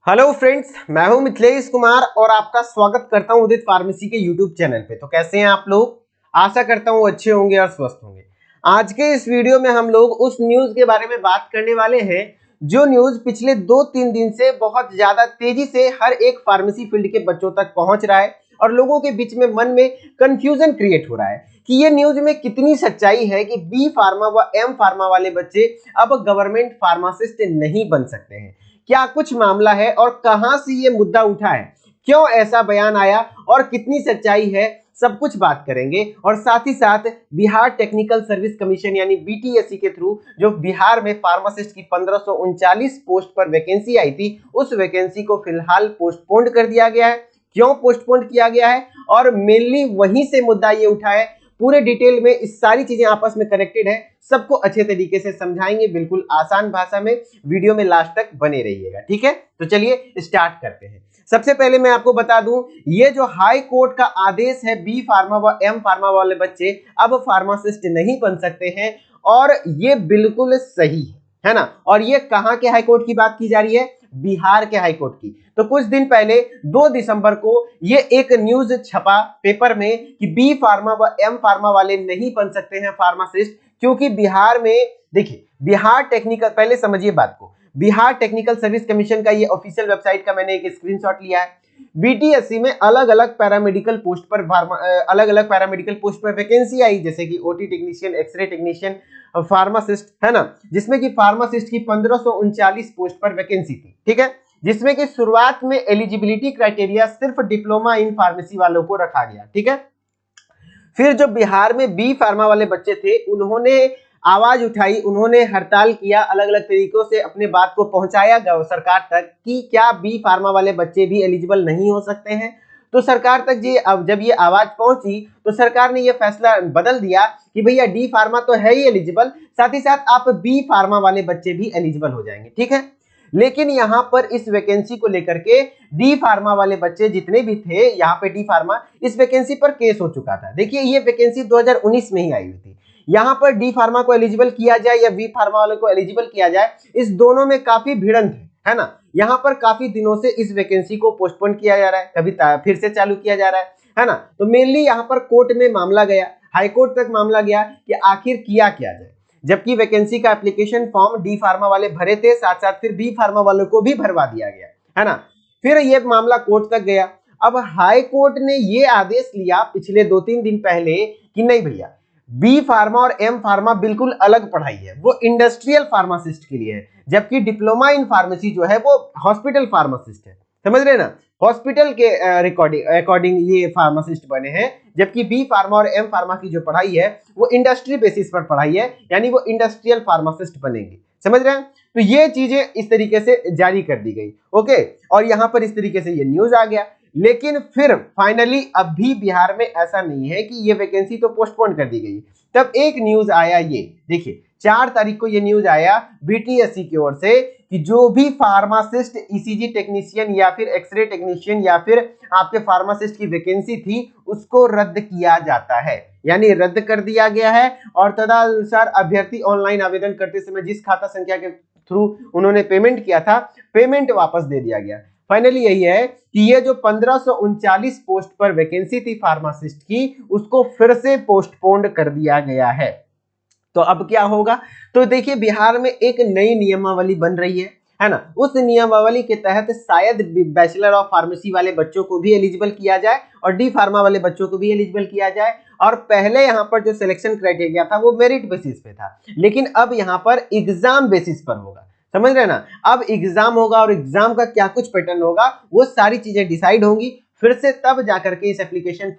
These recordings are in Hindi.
हेलो फ्रेंड्स, मैं हूं मिथिलेश कुमार और आपका स्वागत करता हूं उदित फार्मेसी के यूट्यूब चैनल पे। तो कैसे हैं आप लोग? आशा करता हूं अच्छे होंगे और स्वस्थ होंगे। आज के इस वीडियो में हम लोग उस न्यूज के बारे में बात करने वाले हैं जो न्यूज पिछले 2-3 दिन से बहुत ज्यादा तेजी से हर एक फार्मेसी फील्ड के बच्चों तक पहुंच रहा है और लोगों के बीच में मन में कंफ्यूजन क्रिएट हो रहा है कि ये न्यूज में कितनी सच्चाई है कि बी फार्मा व एम फार्मा वाले बच्चे अब गवर्नमेंट फार्मासिस्ट नहीं बन सकते हैं। क्या कुछ मामला है और कहां से ये मुद्दा उठा है, क्यों ऐसा बयान आया और कितनी सच्चाई है, सब कुछ बात करेंगे। और साथ ही साथ बिहार टेक्निकल सर्विस कमीशन यानी बीटीएससी के थ्रू जो बिहार में फार्मासिस्ट की 1539 पोस्ट पर वैकेंसी आई थी, उस वैकेंसी को फिलहाल पोस्टपोन्ड कर दिया गया है। क्यों पोस्टपोन्ड किया गया है और मेनली वहीं से मुद्दा ये उठा है। पूरे डिटेल में इस सारी चीजें आपस में कनेक्टेड है, सबको अच्छे तरीके से समझाएंगे, बिल्कुल आसान भाषा में। वीडियो में लास्ट तक बने रहिएगा, ठीक है? तो चलिए स्टार्ट करते हैं। सबसे पहले मैं आपको बता दूं, ये जो हाई कोर्ट का आदेश है, बी फार्मा व एम फार्मा वाले बच्चे अब फार्मासिस्ट नहीं बन सकते हैं और ये बिल्कुल सही है ना। और ये कहां के हाई कोर्ट की बात की जा रही है? बिहार के हाई कोर्ट की। तो कुछ दिन पहले 2 दिसंबर को ये एक न्यूज छपा पेपर में कि बी फार्मा व एम फार्मा वाले नहीं बन सकते हैं फार्मासिस्ट, क्योंकि बिहार में देखिए, बिहार टेक्निकल, पहले समझिए बात को, बिहार टेक्निकल सर्विस कमीशन का ये ऑफिशियल वेबसाइट का मैंने एक स्क्रीनशॉट लिया है। बीटीएससी में अलग अलग पैरामेडिकल पोस्ट पर वैकेंसी आई, जैसे कि OT technician, X ray technician, pharmacist, है ना, जिसमें कि फार्मासिस्ट की 1539 पोस्ट पर वैकेंसी थी, ठीक है, जिसमें कि शुरुआत में एलिजिबिलिटी क्राइटेरिया सिर्फ डिप्लोमा इन फार्मेसी वालों को रखा गया, ठीक है। फिर जो बिहार में बी फार्मा वाले बच्चे थे, उन्होंने आवाज उठाई, उन्होंने हड़ताल किया, अलग अलग तरीकों से अपने बात को पहुंचाया सरकार तक कि क्या बी फार्मा वाले बच्चे भी एलिजिबल नहीं हो सकते हैं। तो सरकार तक जी अब जब ये आवाज पहुंची तो सरकार ने ये फैसला बदल दिया कि भैया डी फार्मा तो है ही एलिजिबल, साथ ही साथ आप बी फार्मा वाले बच्चे भी एलिजिबल हो जाएंगे, ठीक है। लेकिन यहां पर इस वैकेंसी को लेकर के डी फार्मा वाले बच्चे जितने भी थे, यहां पे डी फार्मा, इस वैकेंसी पर केस हो चुका था। देखिए, ये वैकेंसी 2019 में ही आई हुई थी। यहां पर डी फार्मा को एलिजिबल किया जाए या बी फार्मा वालों को एलिजिबल किया जाए, इस दोनों में काफी भिड़ंत है ना। यहां पर काफी दिनों से इस वैकेंसी को पोस्टपोन किया जा रहा है, कभी फिर से चालू किया जा रहा है ना। तो मेनली यहां पर कोर्ट में मामला गया, हाईकोर्ट तक मामला गया कि आखिर किया क्या जाए, जबकि वैकेंसी का एप्लीकेशन फॉर्म डी फार्मा वाले भरे थे, साथ साथ फिर बी फार्मा वालों को भी भरवा दिया गया, है ना। फिर ये मामला कोर्ट तक गया। अब हाई कोर्ट ने ये आदेश लिया पिछले 2-3 दिन पहले कि नहीं भैया, बी फार्मा और एम फार्मा बिल्कुल अलग पढ़ाई है, वो इंडस्ट्रियल फार्मासिस्ट के लिए है, जबकि डिप्लोमा इन फार्मेसी जो है वो हॉस्पिटल फार्मासिस्ट है, समझ रहे ना, हॉस्पिटल के अकॉर्डिंग ये फार्मासिस्ट बने हैं। जबकि बी फार्मा और एम फार्मा की जो पढ़ाई है वो इंडस्ट्री बेसिस पर पढ़ाई है, यानी वो इंडस्ट्रियल फार्मासिस्ट बनेंगे, समझ रहे हैं। तो ये चीजें इस तरीके से जारी कर दी गई, ओके। और यहां पर इस तरीके से ये न्यूज आ गया। लेकिन फिर फाइनली अब भी बिहार में ऐसा नहीं है कि ये वैकेंसी तो पोस्टपोन कर दी गई। तब एक न्यूज आया, ये देखिए 4 तारीख को ये न्यूज आया बीटीएससी की ओर से कि जो भी फार्मासिस्ट, ईसीजी टेक्नीशियन या फिर एक्सरे टेक्नीशियन या फिर आपके फार्मासिस्ट की वैकेंसी थी, उसको रद्द किया जाता है, यानी रद्द कर दिया गया है। और तदनुसार अभ्यर्थी ऑनलाइन आवेदन करते समय जिस खाता संख्या के थ्रू उन्होंने पेमेंट किया था, पेमेंट वापस दे दिया गया। फाइनली यही है कि ये जो 1539 पोस्ट पर वैकेंसी थी फार्मासिस्ट की, उसको फिर से पोस्टपोन्ड कर दिया गया है। तो अब क्या होगा? तो देखिए, बिहार में एक नई नियमावली बन रही है ना। उस नियमावली के तहत शायद बैचलर ऑफ फार्मेसी वाले बच्चों को भी एलिजिबल किया जाए और डी फार्मा वाले बच्चों को भी एलिजिबल किया जाए। और पहले यहाँ पर जो सिलेक्शन क्राइटेरिया था वो मेरिट बेसिस पे था, लेकिन अब यहाँ पर एग्जाम बेसिस पर होगा, समझ रहे ना। अब एग्जाम होगा और एग्जाम का क्या कुछ पैटर्न होगा, वो सारी चीजें डिसाइड होंगी फिर से, तब जाकर के इस एप्लीकेशन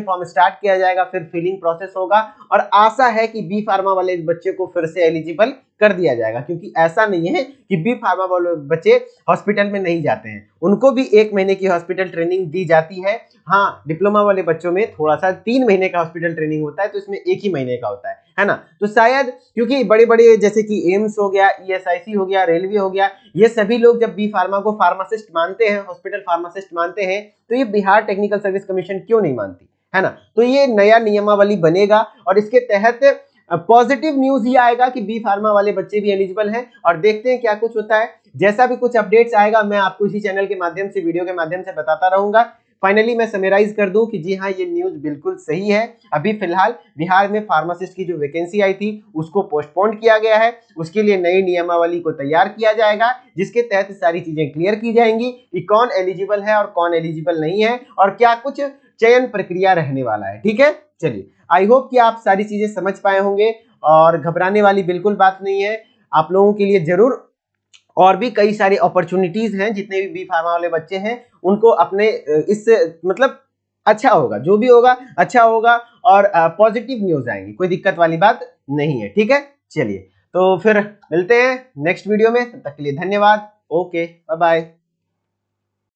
फॉर्म स्टार्ट किया जाएगा, फिर फिलिंग प्रोसेस होगा। और आशा है कि बी फार्मा वाले बच्चे को फिर से एलिजिबल कर दिया जाएगा, क्योंकि ऐसा नहीं है कि बी फार्मा वाले बच्चे हॉस्पिटल में नहीं जाते हैं, उनको भी 1 महीने की हॉस्पिटल ट्रेनिंग दी जाती है। हाँ, डिप्लोमा वाले बच्चों में थोड़ा सा 3 महीने का हॉस्पिटल ट्रेनिंग होता है, तो इसमें 1 ही महीने का होता है ना। तो शायद क्योंकि बड़े बड़े जैसे कि एम्स हो गया, ईएसआईसी हो गया, रेलवे हो गया, ये सभी लोग जब बी फार्मा को फार्मासिस्ट मानते हैं, हॉस्पिटल फार्मासिस्ट मानते हैं, तो ये बिहार टेक्निकल सर्विस कमीशन क्यों नहीं मानती, है ना। तो ये नया नियमावली बनेगा और इसके तहत पॉजिटिव न्यूज ही आएगा कि बी फार्मा वाले बच्चे भी एलिजिबल हैं। और देखते हैं क्या कुछ होता है। जैसा भी कुछ अपडेट्स आएगा मैं आपको इसी चैनल के माध्यम से, वीडियो के माध्यम से बताता रहूंगा। फाइनली मैं समराइज कर दूं कि जी हाँ, ये न्यूज बिल्कुल सही है। अभी फिलहाल बिहार में फार्मासिस्ट की जो वैकेंसी आई थी उसको पोस्टपोन किया गया है, उसके लिए नई नियमावली को तैयार किया जाएगा, जिसके तहत सारी चीजें क्लियर की जाएंगी कि कौन एलिजिबल है और कौन एलिजिबल नहीं है और क्या कुछ चयन प्रक्रिया रहने वाला है। ठीक है, चलिए, आई होप कि आप सारी चीजें समझ पाए होंगे और घबराने वाली बिल्कुल बात नहीं है। आप लोगों के लिए जरूर और भी कई सारी अपॉर्चुनिटीज हैं, जितने भी बी फार्मा वाले बच्चे हैं उनको अपने इस मतलब अच्छा होगा, जो भी होगा अच्छा होगा और पॉजिटिव न्यूज आएंगी, कोई दिक्कत वाली बात नहीं है। ठीक है, चलिए तो फिर मिलते हैं नेक्स्ट वीडियो में, तब तक के लिए धन्यवाद। Okay, bye bye.